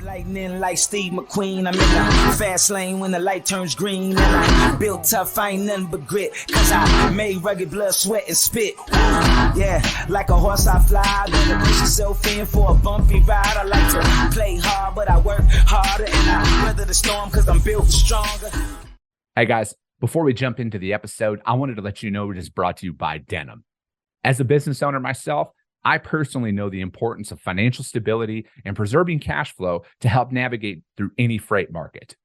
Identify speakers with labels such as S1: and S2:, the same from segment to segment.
S1: Lightning like Steve McQueen. I'm in the fast lane when the light turns green. And I built tough, I ain't nothing but grit. Cause I made rugged blood, sweat, and spit. Yeah, like a horse I fly. Better push yourself in for a bumpy ride. I like to play hard, but I work harder. And I weather the storm cause I'm built stronger.
S2: Hey guys, before we jump into the episode, I wanted to let you know it is brought to you by Denim. As a business owner myself, I personally know the importance of financial stability and preserving cash flow to help navigate through any freight market.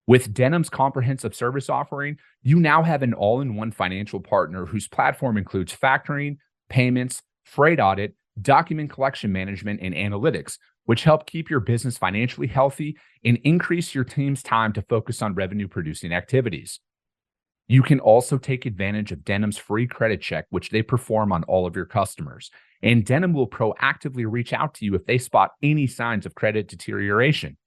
S2: With Denim's comprehensive service offering, you now have an all-in-one financial partner whose platform includes factoring, payments, freight audit, document collection management, and analytics, which help keep your business financially healthy and increase your team's time to focus on revenue-producing activities. You can also take advantage of Denim's free credit check, which they perform on all of your customers. And Denim will proactively reach out to you if they spot any signs of credit deterioration.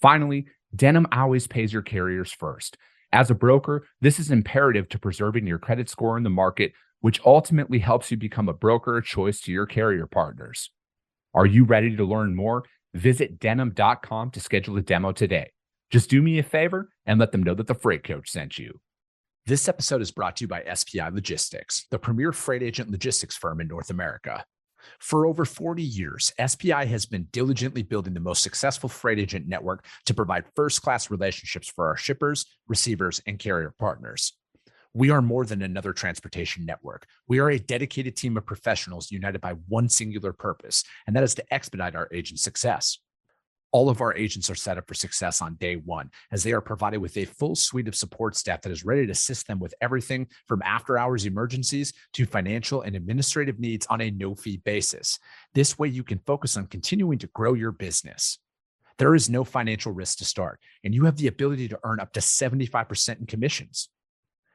S2: Finally, Denim always pays your carriers first. As a broker, this is imperative to preserving your credit score in the market, which ultimately helps you become a broker of choice to your carrier partners. Are you ready to learn more? Visit denim.com to schedule a demo today. Just do me a favor and let them know that the Freight Coach sent you.
S3: This episode is brought to you by SPI Logistics, the premier freight agent logistics firm in North America. For over 40 years, SPI has been diligently building the most successful freight agent network to provide first-class relationships for our shippers, receivers, and carrier partners. We are more than another transportation network. We are a dedicated team of professionals united by one singular purpose, and that is to expedite our agents' success. All of our agents are set up for success on day one, as they are provided with a full suite of support staff that is ready to assist them with everything from after-hours emergencies to financial and administrative needs on a no-fee basis. This way, you can focus on continuing to grow your business. There is no financial risk to start, and you have the ability to earn up to 75% in commissions.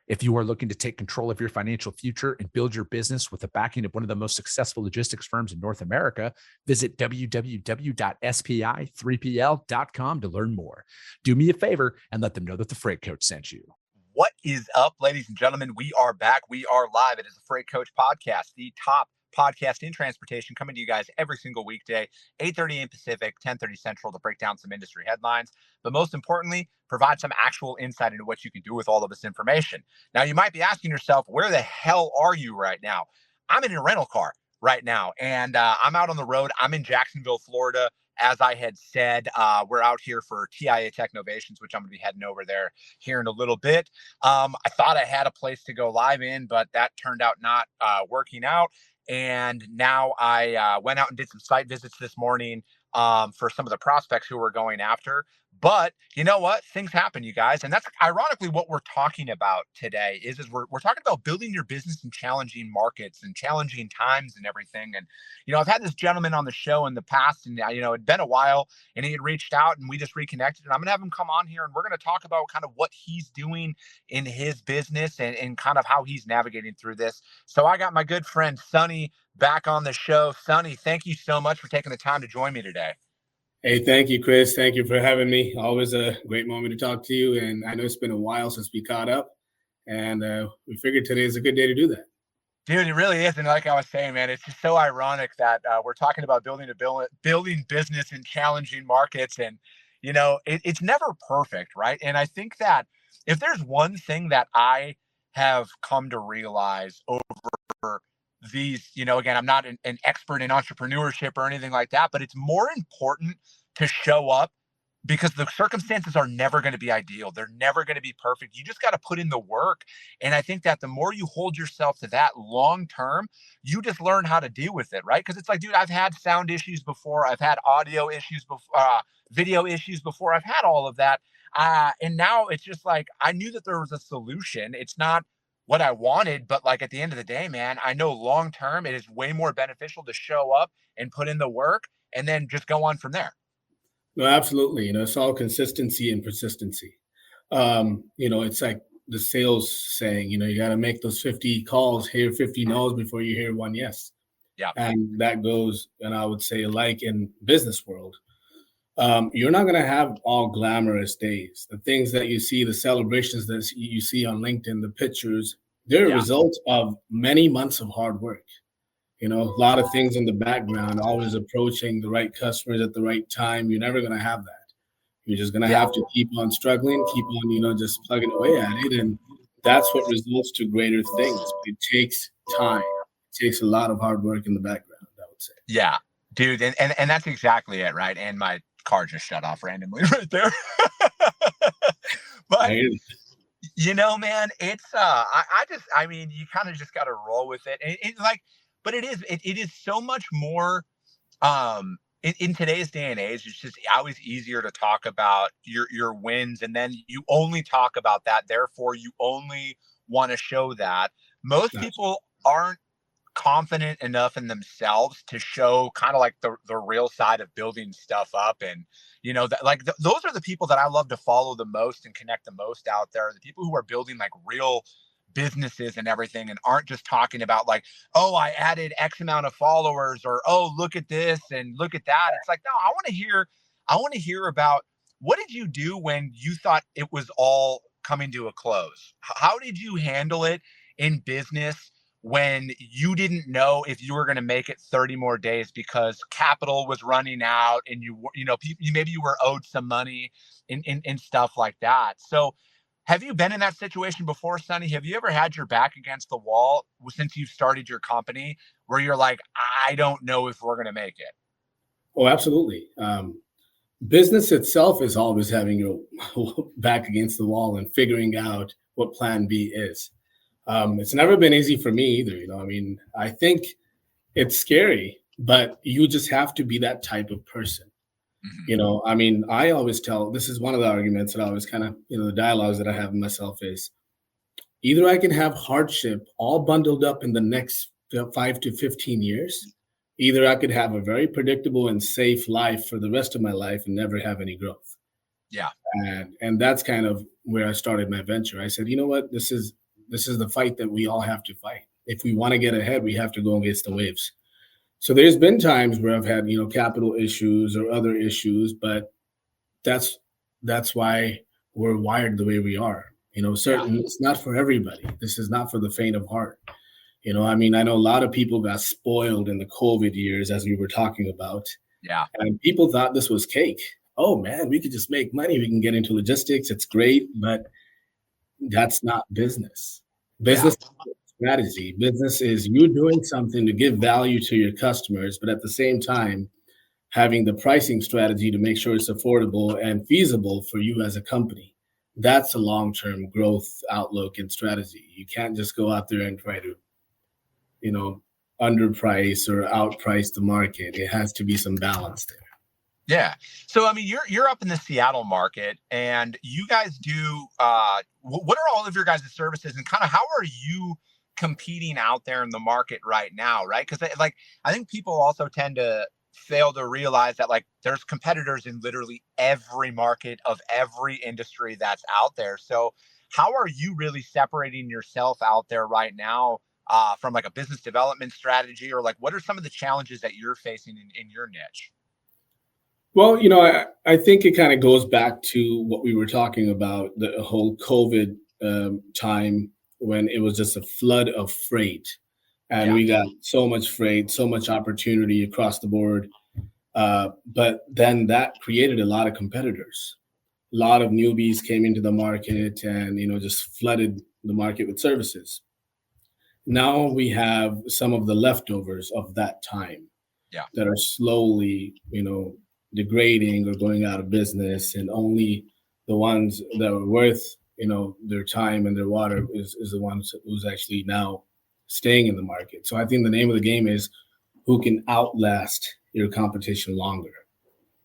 S3: If you are looking to take control of your financial future and build your business with the backing of one of the most successful logistics firms in North America, visit www.spi3pl.com to learn more. Do me a favor and let them know that the Freight Coach sent you.
S4: What is up, ladies and gentlemen? We are back. We are live. It is the Freight Coach Podcast, the top podcast in transportation, coming to you guys every single weekday, 8:30 a.m. Pacific, 10:30 Central, to break down some industry headlines, but most importantly, provide some actual insight into what you can do with all of this information. Now, you might be asking yourself, where the hell are you right now? I'm in a rental car right now, and I'm out on the road. I'm in Jacksonville, Florida. As I had said, we're out here for TIA Technovations, which I'm going to be heading over there here in a little bit. I thought I had a place to go live in, but that turned out not working out. And now I went out and did some site visits this morning for some of the prospects who we're going after. But you know what? Things happen, you guys. And that's ironically what we're talking about today is we're talking about building your business in challenging markets and challenging times and everything. And, I've had this gentleman on the show in the past, and, it'd been a while, and he had reached out and we just reconnected. And I'm going to have him come on here and we're going to talk about kind of what he's doing in his business and kind of how he's navigating through this. So I got my good friend Sonne back on the show. Sonne, thank you so much for taking the time to join me today.
S5: Hey, thank you, Chris. Thank you for having me. Always a great moment to talk to you. And I know it's been a while since we caught up, and we figured today is a good day to do that.
S4: Dude, it really is. And like I was saying, man, it's just so ironic that we're talking about building business in challenging markets. And, it's never perfect, right? And I think that if there's one thing that I have come to realize over these, again, I'm not an expert in entrepreneurship or anything like that, but it's more important to show up because the circumstances are never going to be ideal. They're never going to be perfect. You just got to put in the work. And I think that the more you hold yourself to that long term, you just learn how to deal with it, right? Because it's like, dude, I've had sound issues before. I've had audio issues before, video issues before. I've had all of that. And now it's just like, I knew that there was a solution. It's not what I wanted, but like at the end of the day, man, I know long term it is way more beneficial to show up and put in the work and then just go on from there.
S5: No, absolutely. It's all consistency and persistency. It's like the sales saying, you got to make those 50 calls, hear 50 no's before you hear one yes.
S4: Yeah.
S5: And that goes, and I would say, like in business world, you're not going to have all glamorous days. The things that you see, the celebrations that you see on LinkedIn, the pictures, they're a result of many months of hard work. You know, a lot of things in the background, always approaching the right customers at the right time. You're never going to have that. You're just going to have to keep on struggling, keep on, just plugging away at it. And that's what results to greater things. It takes time. It takes a lot of hard work in the background, I would say.
S4: Yeah, dude. And that's exactly it. Right. And my car just shut off randomly right there. But man, it's I mean, you kind of just got to roll with it. But it is so much more in today's day and age. It's just always easier to talk about your wins, and then you only talk about that. Therefore, you only want to show that. Most people aren't confident enough in themselves to show kind of like the real side of building stuff up. And those are the people that I love to follow the most and connect the most out there, the people who are building like real businesses and everything, and aren't just talking about like, oh, I added X amount of followers, or oh, look at this and look at that. It's like, no, I want to hear about, what did you do when you thought it was all coming to a close? How did you handle it in business when you didn't know if you were going to make it 30 more days because capital was running out, and maybe you were owed some money and stuff like that? So have you been in that situation before, Sonny? Have you ever had your back against the wall since you've started your company where you're like, I don't know if we're going to make it?
S5: Oh, absolutely. Business itself is always having your back against the wall and figuring out what plan B is. It's never been easy for me either. I mean, I think it's scary, but you just have to be that type of person. I mean, I always tell, this is one of the arguments that I always kind of, the dialogues that I have in myself is, either I can have hardship all bundled up in the next 5 to 15 years, either I could have a very predictable and safe life for the rest of my life and never have any growth.
S4: Yeah.
S5: And that's kind of where I started my venture. I said, you know what, this is the fight that we all have to fight. If we want to get ahead, we have to go against the waves. So there's been times where I've had, capital issues or other issues, but that's why we're wired the way we are. It's not for everybody. This is not for the faint of heart. I mean, I know a lot of people got spoiled in the COVID years, as we were talking about.
S4: Yeah.
S5: And people thought this was cake. Oh man, we could just make money. We can get into logistics. It's great, but that's not business. Business is strategy. Business is you doing something to give value to your customers, but at the same time, having the pricing strategy to make sure it's affordable and feasible for you as a company. That's a long-term growth outlook and strategy. You can't just go out there and try to, underprice or outprice the market. It has to be some balance there.
S4: Yeah. So, I mean, you're up in the Seattle market, and you guys do, what are all of your guys' services, and kind of how are you competing out there in the market right now? Right. Because I think people also tend to fail to realize that there's competitors in literally every market of every industry that's out there. So how are you really separating yourself out there right now from a business development strategy, or what are some of the challenges that you're facing in your niche?
S5: Well, I think it kind of goes back to what we were talking about, the whole COVID time when it was just a flood of freight. And we got so much freight, so much opportunity across the board. But then that created a lot of competitors. A lot of newbies came into the market and, just flooded the market with services. Now we have some of the leftovers of that time that are slowly, degrading or going out of business, and only the ones that were worth their time and their water is the ones who's actually now staying in the market. So I think the name of the game is who can outlast your competition longer.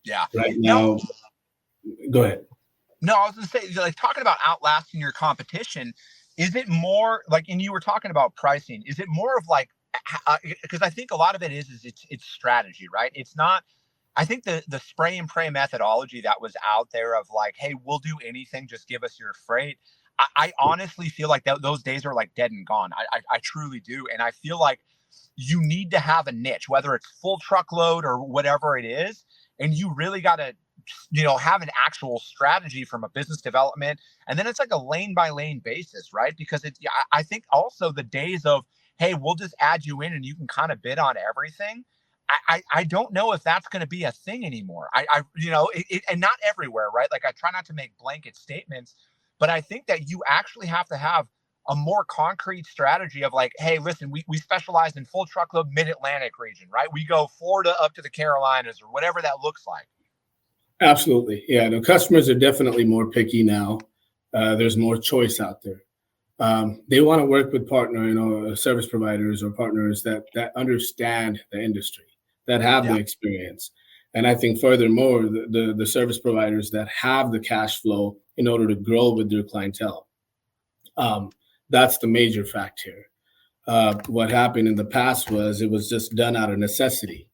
S4: Yeah.
S5: Right now, go ahead.
S4: No, I was going to say, talking about outlasting your competition, is it more and you were talking about pricing, is it more of because I think a lot of it is it's strategy, right? It's not. I think the spray and pray methodology that was out there of hey, we'll do anything, just give us your freight. I honestly feel like those days are dead and gone. I truly do. And I feel like you need to have a niche, whether it's full truckload or whatever it is. And you really got to, have an actual strategy from a business development. And then it's a lane by lane basis, right? Because I think also the days of, hey, we'll just add you in and you can kind of bid on everything. I don't know if that's going to be a thing anymore. And not everywhere, right? Like I try not to make blanket statements, but I think that you actually have to have a more concrete strategy of like, hey, listen, we specialize in full truckload mid-Atlantic region, right? We go Florida up to the Carolinas or whatever that looks like.
S5: Absolutely. Yeah, no, customers are definitely more picky now. There's more choice out there. They want to work with service providers or partners that understand the industry, that have the experience. And I think furthermore, the service providers that have the cash flow in order to grow with their clientele. That's the major fact here. What happened in the past was it was just done out of necessity.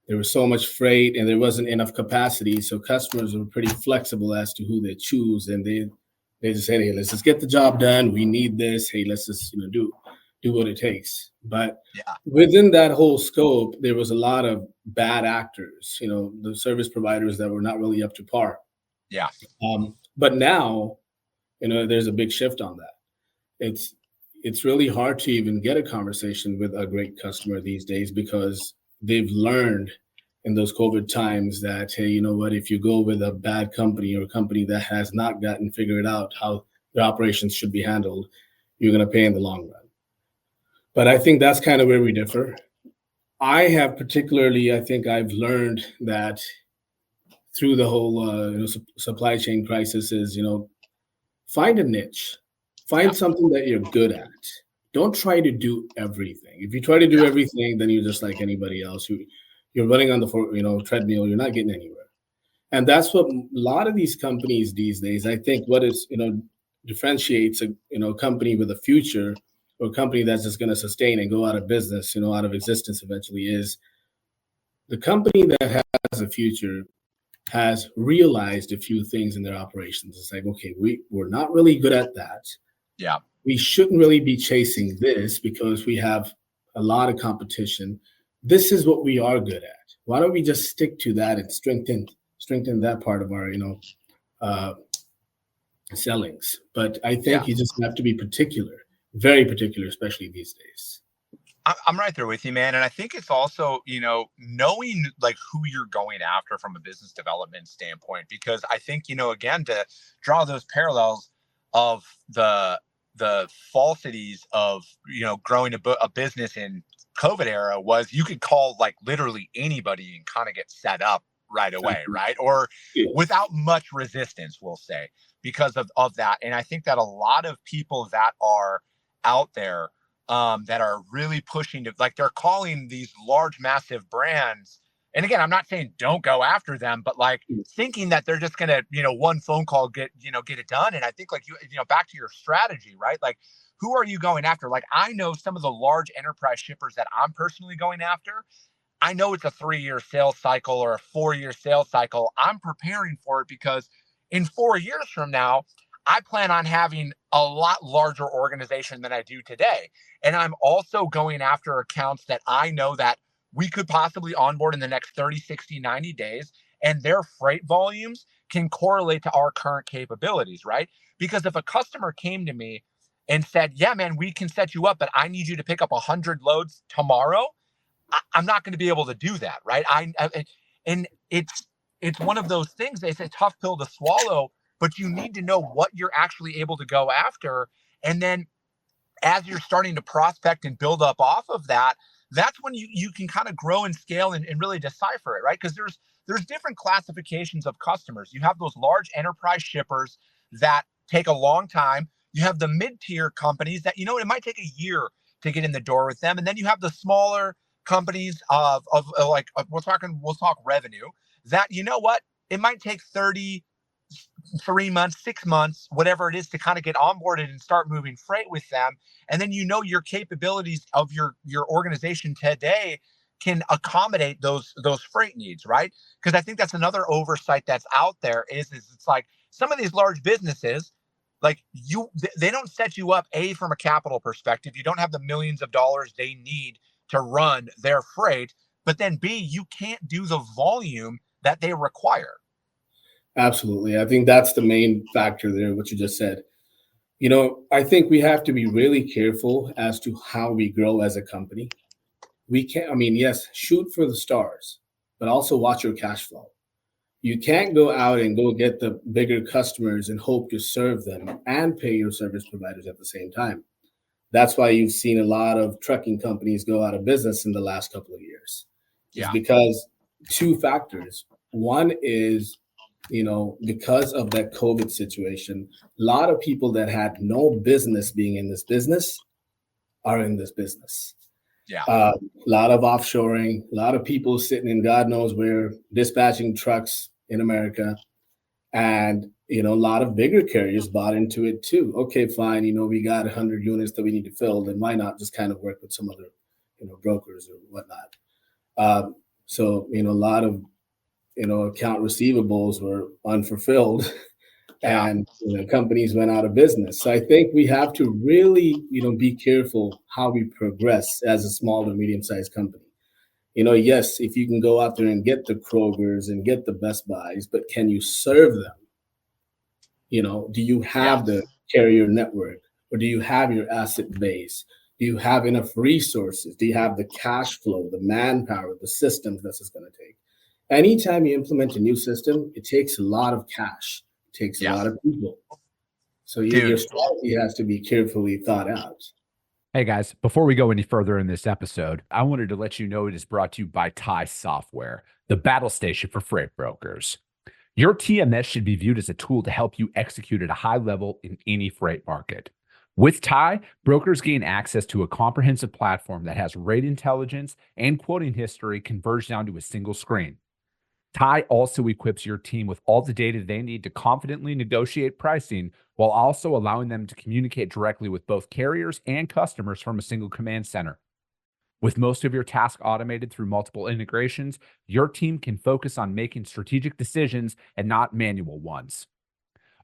S5: There was so much freight and there wasn't enough capacity. So customers were pretty flexible as to who they choose. And they just said, hey, let's just get the job done. We need this. Hey, let's just do what it takes. But within that whole scope, there was a lot of bad actors, the service providers that were not really up to par.
S4: Yeah.
S5: But now, there's a big shift on that. It's really hard to even get a conversation with a great customer these days because they've learned in those COVID times that, hey, you know what, if you go with a bad company or a company that has not gotten figured out how their operations should be handled, you're going to pay in the long run. But I think that's kind of where we differ. I think I've learned that through the whole supply chain crisis is, find a niche, find something that you're good at. Don't try to do everything. If you try to do everything, then you're just like anybody else. You're running on the treadmill. You're not getting anywhere. And that's what a lot of these companies these days, I think what is, differentiates a company with a future or a company that's just going to sustain and go out of business, out of existence eventually is the company that has a future has realized a few things in their operations. It's like, okay, we're not really good at that.
S4: Yeah.
S5: We shouldn't really be chasing this because we have a lot of competition. This is what we are good at. Why don't we just stick to that and strengthen that part of our, sellings? But I think you just have to be particular, very particular, especially these days.
S4: I'm right there with you, man. And I think it's also, knowing like who you're going after from a business development standpoint, because I think, again, to draw those parallels of the falsities of, growing a business in COVID era was you could call like literally anybody and kind of get set up right away, right? Or without much resistance, we'll say, because of that. And I think that a lot of people that are out there that are really pushing to, like, they're calling these large, massive brands. And again, I'm not saying don't go after them, but like thinking that they're just going to, one phone call, get it done. And I think like, back to your strategy, right? Like, who are you going after? Like, I know some of the large enterprise shippers that I'm personally going after. I know it's a 3-year sales cycle or a 4-year sales cycle. I'm preparing for it because in 4 years from now, I plan on having a lot larger organization than I do today. And I'm also going after accounts that I know that we could possibly onboard in the next 30, 60, 90 days. And their freight volumes can correlate to our current capabilities, right? Because if a customer came to me and said, yeah, man, we can set you up, but I need you to pick up 100 loads tomorrow, I'm not going to be able to do that, right? And it's one of those things. They say tough pill to swallow, but you need to know what you're actually able to go after. And then as you're starting to prospect and build up off of that, that's when you can kind of grow and scale and really decipher it, right? Because there's different classifications of customers. You have those large enterprise shippers that take a long time. You have the mid-tier companies that, it might take a year to get in the door with them. And then you have the smaller companies we'll talk revenue that, it might take 3 months, 6 months, whatever it is, to kind of get onboarded and start moving freight with them. And then, your capabilities of your organization today can accommodate those freight needs, right? Because I think that's another oversight that's out there is it's like some of these large businesses, like they don't set you up from a capital perspective. You don't have the millions of dollars they need to run their freight, but then B, you can't do the volume that they require.
S5: Absolutely. I think that's the main factor there, what you just said. I think we have to be really careful as to how we grow as a company. We can't, yes, shoot for the stars, but also watch your cash flow. You can't go out and go get the bigger customers and hope to serve them and pay your service providers at the same time. That's why you've seen a lot of trucking companies go out of business in the last couple of years. It's because two factors. One is, because of that COVID situation, a lot of people that had no business being in this business are in this business.
S4: Yeah.
S5: A lot of offshoring, a lot of people sitting in God knows where dispatching trucks in America. And, a lot of bigger carriers bought into it too. Okay, fine. We got 100 units that we need to fill. Then why not just kind of work with some other, brokers or whatnot? So, a lot of, account receivables were unfulfilled and companies went out of business. So I think we have to really, be careful how we progress as a small to medium-sized company. Yes, if you can go out there and get the Krogers and get the Best Buys, but can you serve them? Do you have the carrier network, or do you have your asset base? Do you have enough resources? Do you have the cash flow, the manpower, the systems this is going to take? Anytime you implement a new system, it takes a lot of cash. It takes a lot of people. So your strategy has to be carefully thought out.
S2: Hey guys, before we go any further in this episode, I wanted to let you know it is brought to you by TIE Software, the battle station for freight brokers. Your TMS should be viewed as a tool to help you execute at a high level in any freight market. With TIE, brokers gain access to a comprehensive platform that has rate intelligence and quoting history converged down to a single screen. TIE also equips your team with all the data they need to confidently negotiate pricing while also allowing them to communicate directly with both carriers and customers from a single command center. With most of your tasks automated through multiple integrations, your team can focus on making strategic decisions and not manual ones.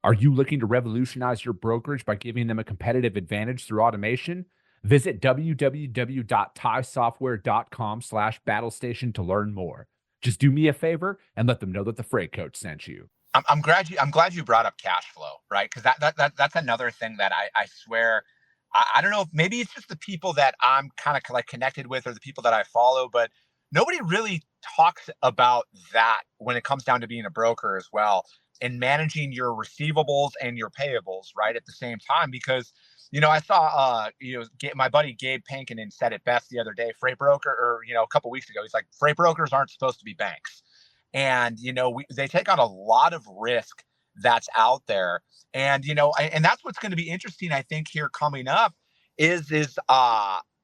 S2: Are you looking to revolutionize your brokerage by giving them a competitive advantage through automation? Visit www.tiesoftware.com/battlestation to learn more. Just do me a favor and let them know that the Freight Coach sent you.
S4: I'm glad you brought up cash flow, right? Because that's another thing that I swear, I don't know if maybe it's just the people that I'm kind of like connected with or the people that I follow, but nobody really talks about that when it comes down to being a broker as well and managing your receivables and your payables, right, at the same time. Because I saw my buddy Gabe Pankinen said it best the other day. Freight broker, or a couple weeks ago, he's like, freight brokers aren't supposed to be banks, and they take on a lot of risk that's out there. And and that's what's going to be interesting, I think, here coming up is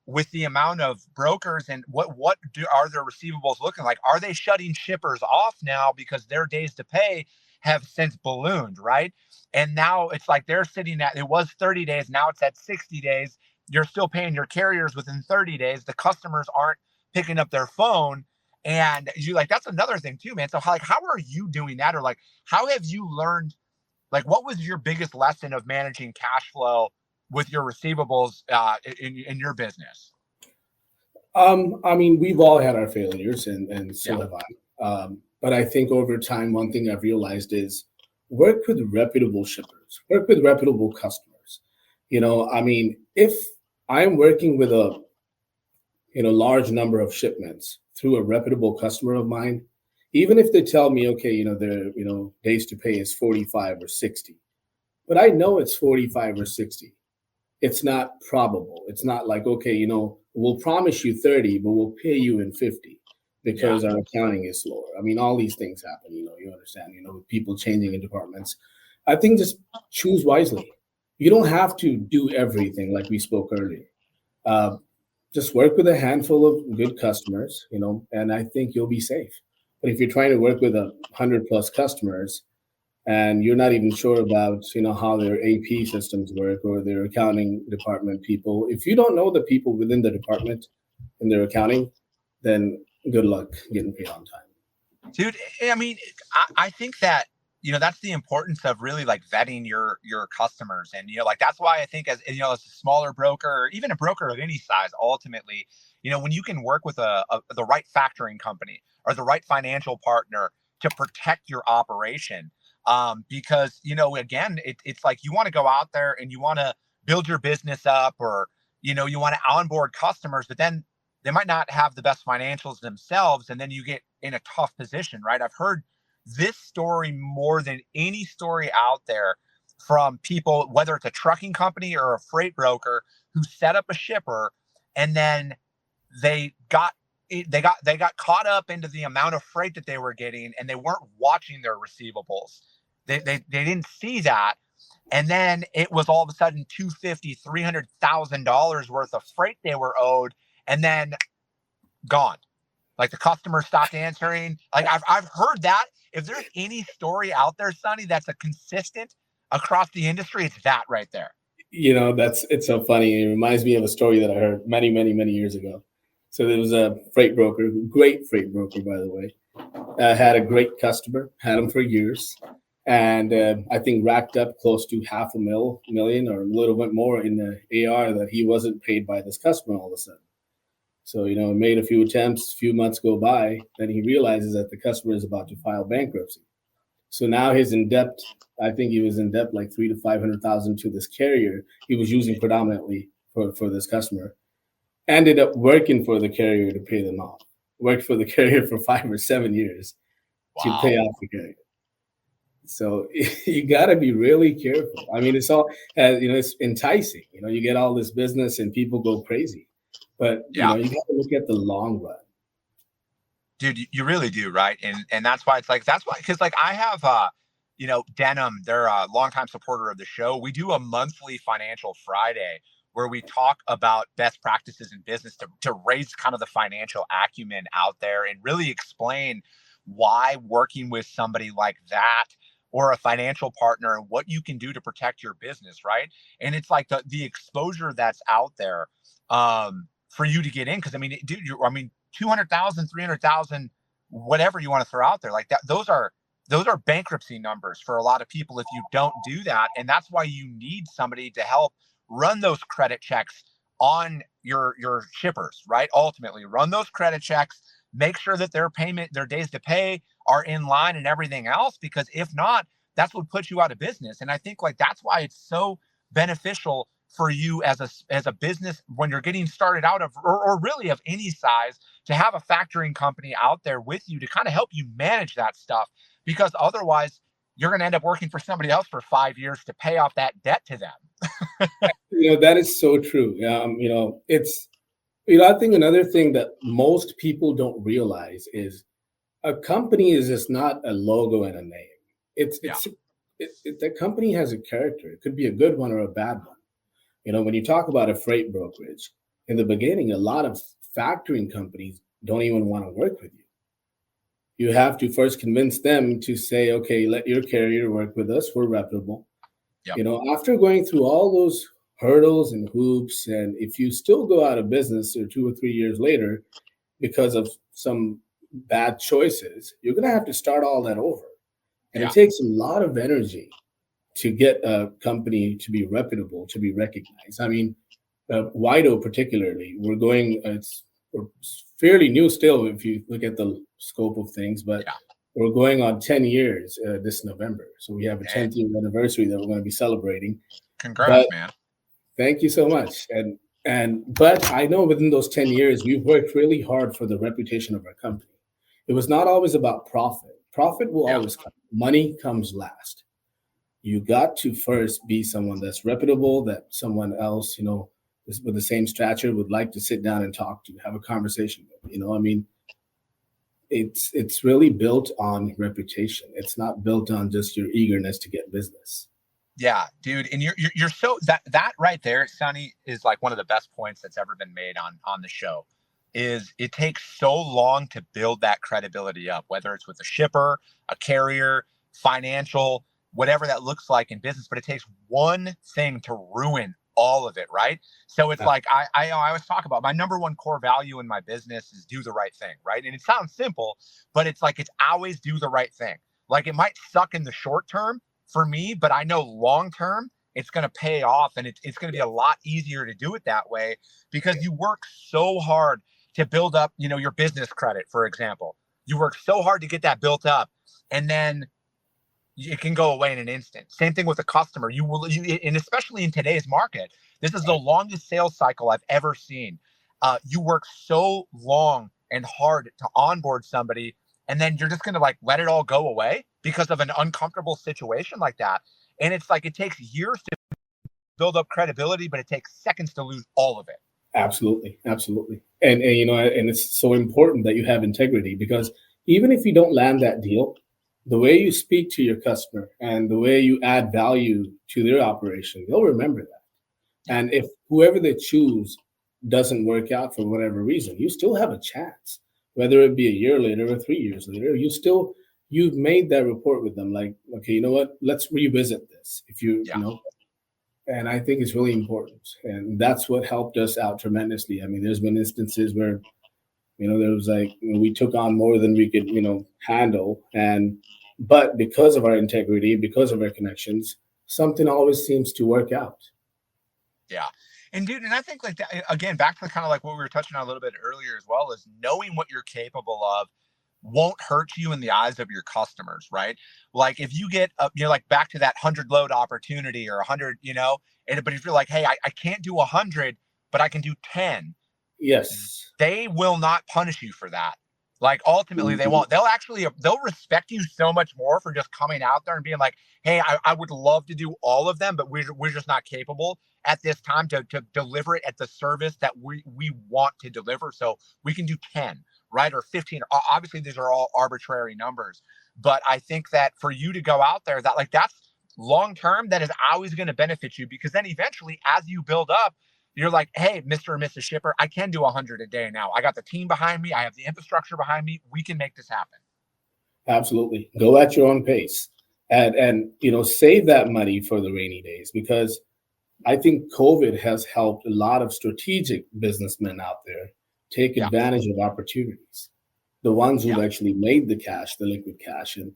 S4: with the amount of brokers and what are their receivables looking like? Are they shutting shippers off now because their days to pay have since ballooned, right? And now it's like they're sitting at, it was 30 days, now it's at 60 days. You're still paying your carriers within 30 days. The customers aren't picking up their phone. And that's another thing too, man. So how are you doing that? Or how have you learned, what was your biggest lesson of managing cash flow with your receivables in your business?
S5: We've all had our failures and so have I. But I think over time, one thing I've realized is work with reputable shippers, work with reputable customers. If I'm working with a large number of shipments through a reputable customer of mine, even if they tell me, okay, their days to pay is 45 or 60, but I know it's 45 or 60. It's not probable. It's not like, okay, we'll promise you 30, but we'll pay you in 50 because our accounting is slower. All these things happen, you understand, with people changing in departments. I think just choose wisely. You don't have to do everything like we spoke earlier. Just work with a handful of good customers, and I think you'll be safe. But if you're trying to work with 100+ customers and you're not even sure about, how their AP systems work or their accounting department people, if you don't know the people within the department and their accounting, then good luck getting paid on time.
S4: Dude, I think that, that's the importance of really vetting your customers. And, that's why I think as a smaller broker, or even a broker of any size, ultimately, when you can work with the right factoring company or the right financial partner to protect your operation, Because, again, it's like you want to go out there and you want to build your business up, or, you want to onboard customers, but then they might not have the best financials themselves. And then you get in a tough position, right? I've heard this story more than any story out there from people, whether it's a trucking company or a freight broker, who set up a shipper and then they got caught up into the amount of freight that they were getting, and they weren't watching their receivables. They didn't see that. And then it was all of a sudden $250,000-$300,000 worth of freight they were owed, and then gone. Like the customer stopped answering. Like I've heard that. If there's any story out there, Sonny, that's a consistent across the industry, it's that right there.
S5: It's so funny. It reminds me of a story that I heard many, many, many years ago. So there was a freight broker, great freight broker, by the way, had a great customer, had him for years. And I think racked up close to $500,000 or a little bit more in the AR that he wasn't paid by this customer all of a sudden. So, made a few attempts, a few months go by, then he realizes that the customer is about to file bankruptcy. So now he's in debt. I think he was in debt like $300,000 to $500,000 to this carrier he was using predominantly for this customer. Ended up working for the carrier to pay them off. Worked for the carrier for 5 or 7 years to pay off the carrier. So you got to be really careful. I mean, it's all, it's enticing. You get all this business and people go crazy. But, you got to look at the long run.
S4: Dude, you really do, right? And that's why because like I have, Denim, they're a longtime supporter of the show. We do a monthly Financial Friday where we talk about best practices in business to raise kind of the financial acumen out there and really explain why working with somebody like that or a financial partner and what you can do to protect your business, right? And it's like the exposure that's out there for you to get in. Because, I mean, dude, 200,000, 300,000, whatever you want to throw out there like that, those are bankruptcy numbers for a lot of people if you don't do that. And that's why you need somebody to help run those credit checks on your shippers, right? Ultimately, run those credit checks, make sure that their days to pay are in line and everything else, because if not, that's what puts you out of business. And I think like that's why it's so beneficial for you as a business when you're getting started out of, or really of any size, to have a factoring company out there with you to kind of help you manage that stuff, because otherwise you're going to end up working for somebody else for 5 years to pay off that debt to them.
S5: That is so true. It's, I think another thing that most people don't realize is a company is just not a logo and a name. The company has a character. It could be a good one or a bad one. When you talk about a freight brokerage, in the beginning, a lot of factoring companies don't even want to work with you. You have to first convince them to say, okay, let your carrier work with us. We're reputable. Yep. After going through all those hurdles and hoops, and if you still go out of business or 2 or 3 years later because of some bad choices, you're going to have to start all that over. And it takes a lot of energy to get a company to be reputable, to be recognized. I mean, Wido particularly, we're fairly new still if you look at the scope of things, but we're going on 10 years this November. So we have a 10th year anniversary that we're going to be celebrating.
S4: Congrats, man.
S5: Thank you so much. But I know within those 10 years, we've worked really hard for the reputation of our company. It was not always about profit. Profit will always come. Money comes last. You got to first be someone that's reputable, that someone else, with the same stature would like to sit down and talk to, have a conversation with. It's really built on reputation. It's not built on just your eagerness to get business.
S4: Yeah, dude. And you're so that right there, Sonny, is like one of the best points that's ever been made on the show. Is it takes so long to build that credibility up, whether it's with a shipper, a carrier, financial, whatever that looks like in business, but it takes one thing to ruin all of it, right? So it's like I always talk about my number one core value in my business is do the right thing, right? And it sounds simple, but it's like it's always do the right thing. Like it might suck in the short term for me, but I know long term it's going to pay off, and it's going to be a lot easier to do it that way because you work so hard to build up, your business credit, for example. You work so hard to get that built up, and then it can go away in an instant. Same thing with a customer. And especially in today's market, this is the longest sales cycle I've ever seen. You work so long and hard to onboard somebody, and then you're just going to like let it all go away because of an uncomfortable situation like that. And it's like, it takes years to build up credibility, but it takes seconds to lose all of it.
S5: Absolutely. And and it's so important that you have integrity, because even if you don't land that deal, the way you speak to your customer and the way you add value to their operation, they'll remember that. And if whoever they choose doesn't work out for whatever reason, you still have a chance, whether it be a year later or 3 years later. You've made that report with them. Like, okay, you know what? Let's revisit this. And I think it's really important. And that's what helped us out tremendously. I mean, there's been instances where, there was we took on more than we could, handle. But because of our integrity, because of our connections, something always seems to work out.
S4: Yeah. And dude, and I think like that, again, back to kind of like what we were touching on a little bit earlier as well, is knowing what you're capable of won't hurt you in the eyes of your customers, right? Like if you get like back to that 100 load opportunity or 100, but if you're like, hey, I can't do 100, but I can do 10.
S5: Yes.
S4: They will not punish you for that. Like ultimately they won't. They'll respect you so much more for just coming out there and being like, hey, I would love to do all of them, but we're just not capable at this time to deliver it at the service that we want to deliver. So we can do 10, right? Or 15. Obviously these are all arbitrary numbers, but I think that for you to go out there, that's long term, that is always going to benefit you, because then eventually as you build up, you're like, hey, Mr. or Mrs. Shipper, I can do 100 a day now. I got the team behind me. I have the infrastructure behind me. We can make this happen.
S5: Absolutely. Go at your own pace and save that money for the rainy days, because I think COVID has helped a lot of strategic businessmen out there take advantage of opportunities. The ones who've actually made the cash, the liquid cash, and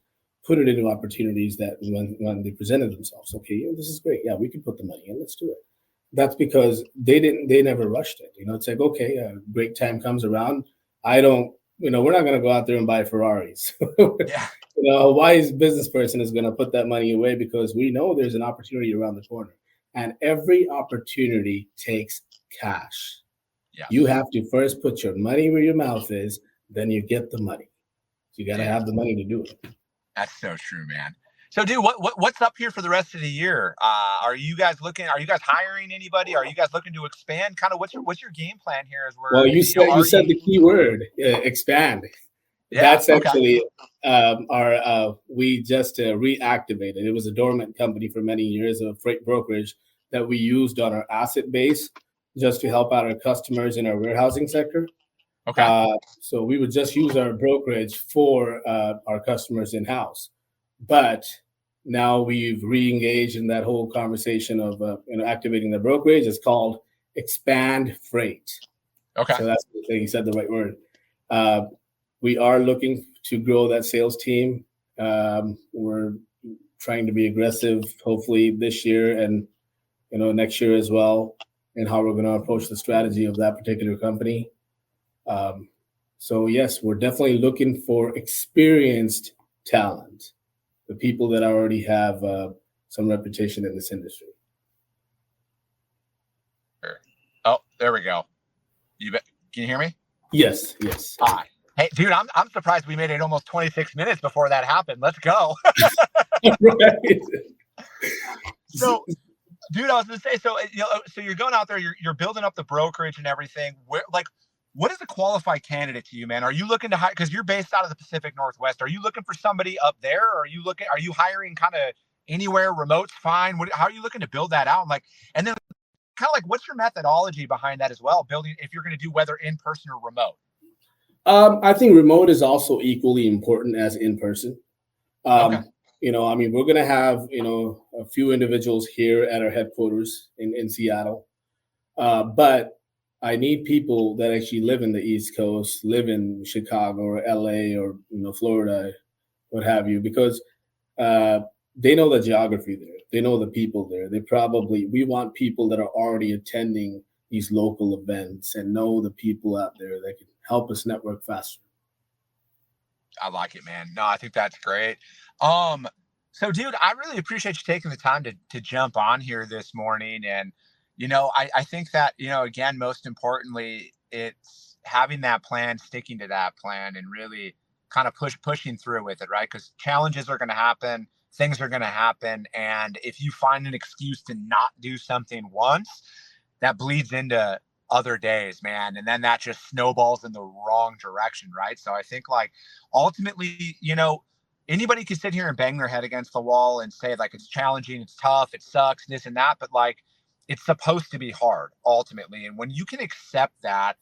S5: put it into opportunities that when they presented themselves, okay, this is great. Yeah, we can put the money in. Let's do it. That's because they never rushed it. It's like, okay, a great time comes around. We're not going to go out there and buy Ferraris. A wise business person is going to put that money away because we know there's an opportunity around the corner. And every opportunity takes cash. Yeah. You have to first put your money where your mouth is, then you get the money. So you got to have the money to do it.
S4: That's so true, man. So, dude, what's up here for the rest of the year? Are you guys hiring anybody? Are you guys looking to expand? Kind of what's your game plan here? As we're
S5: you said the key word, expand. Yeah, that's actually we just reactivated. It was a dormant company for many years, a freight brokerage that we used on our asset base just to help out our customers in our warehousing sector. Okay. So we would just use our brokerage for our customers in-house. But now we've re-engaged in that whole conversation of activating the brokerage. It's called Expand Freight. Okay. So that's the thing. You said the right word. We are looking to grow that sales team. We're trying to be aggressive, hopefully this year and next year as well, and how we're going to approach the strategy of that particular company. So yes, we're definitely looking for experienced talent, the people that already have some reputation in this industry.
S4: Sure. Oh, there we go. Can you hear me?
S5: Yes.
S4: Hi. Hey, dude, I'm surprised we made it almost 26 minutes before that happened. Let's go.
S5: Right.
S4: So, dude, I was going to say, so you're going out there, you're building up the brokerage and everything. What is a qualified candidate to you, man? Are you looking to hire, because you're based out of the Pacific Northwest? Are you looking for somebody up there? Or are you hiring kind of anywhere? Remote's fine. How are you looking to build that out? And then kind of like, what's your methodology behind that as well? Building, if you're going to do whether in person or remote.
S5: I think remote is also equally important as in person. Okay. We're going to have, a few individuals here at our headquarters in Seattle. But I need people that actually live in the East Coast, live in Chicago or LA or, Florida, what have you, because they know the geography there. They know the people there. We want people that are already attending these local events and know the people out there that can help us network faster.
S4: I like it, man. No, I think that's great. So, dude, I really appreciate you taking the time to jump on here this morning. And, I think that, again, most importantly, it's having that plan, sticking to that plan, and really kind of pushing through with it, right? Because challenges are going to happen, things are going to happen. And if you find an excuse to not do something once, that bleeds into other days, man. And then that just snowballs in the wrong direction, right? So I think like ultimately, anybody can sit here and bang their head against the wall and say like it's challenging, it's tough, it sucks, this and that, but like it's supposed to be hard ultimately. And when you can accept that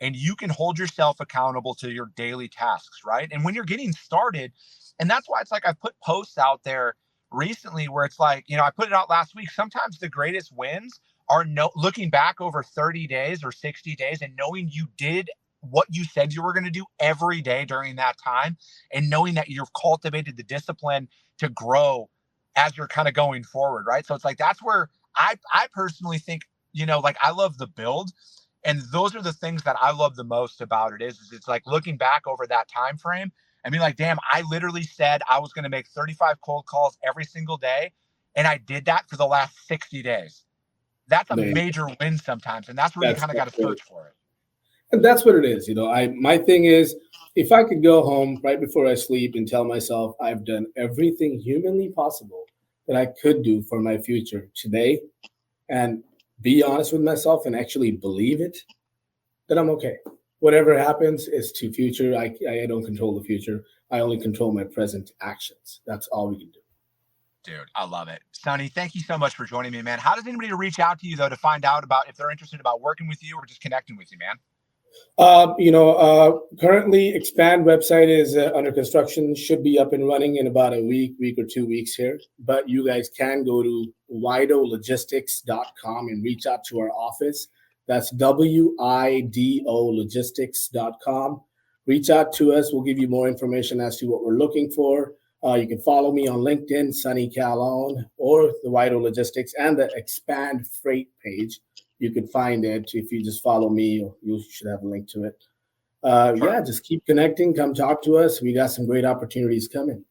S4: and you can hold yourself accountable to your daily tasks, right? And when you're getting started, and that's why it's like I've put posts out there recently where it's like, I put it out last week. Sometimes the greatest wins are looking back over 30 days or 60 days and knowing you did what you said you were going to do every day during that time, and knowing that you've cultivated the discipline to grow as you're kind of going forward, right? So it's like that's where I personally think, like I love the build, and those are the things that I love the most about it is it's like looking back over that time frame and being like, damn, I literally said I was going to make 35 cold calls every single day, and I did that for the last 60 days. That's a
S5: There you go.
S4: major win sometimes, and that's where you kind of got to search for it.
S5: And that's what it is. My thing is, if I could go home right before I sleep and tell myself I've done everything humanly possible that I could do for my future today, and be honest with myself and actually believe it, then I'm okay. Whatever happens is to future. I don't control the future. I only control my present actions. That's all we can do.
S4: Dude, I love it. Sonny, thank you so much for joining me, man. How does anybody reach out to you, though, to find out about if they're interested about working with you or just connecting with you, man?
S5: Currently Expand website is under construction, should be up and running in about a week or 2 weeks here. But you guys can go to widologistics.com and reach out to our office. That's WIDO logistics.com. Reach out to us. We'll give you more information as to what we're looking for. You can follow me on LinkedIn, Sonne Kahlon, or the Wido Logistics and the Expand Freight page. You can find it if you just follow me. You should have a link to it. Just keep connecting. Come talk to us. We got some great opportunities coming.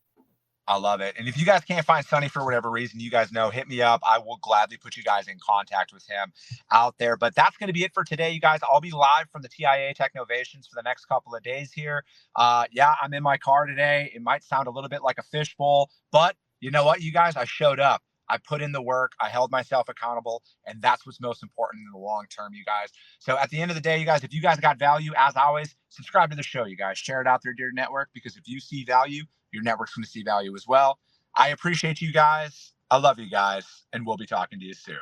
S4: I love it. And if you guys can't find Sonny for whatever reason, you guys know, hit me up. I will gladly put you guys in contact with him out there. But that's going to be it for today, you guys. I'll be live from the TIA Technovations for the next couple of days here. I'm in my car today. It might sound a little bit like a fishbowl, but you know what, you guys? I showed up. I put in the work. I held myself accountable. And that's what's most important in the long term, you guys. So at the end of the day, you guys, if you guys got value, as always, subscribe to the show, you guys. Share it out there to your network, because if you see value, your network's going to see value as well. I appreciate you guys. I love you guys. And we'll be talking to you soon.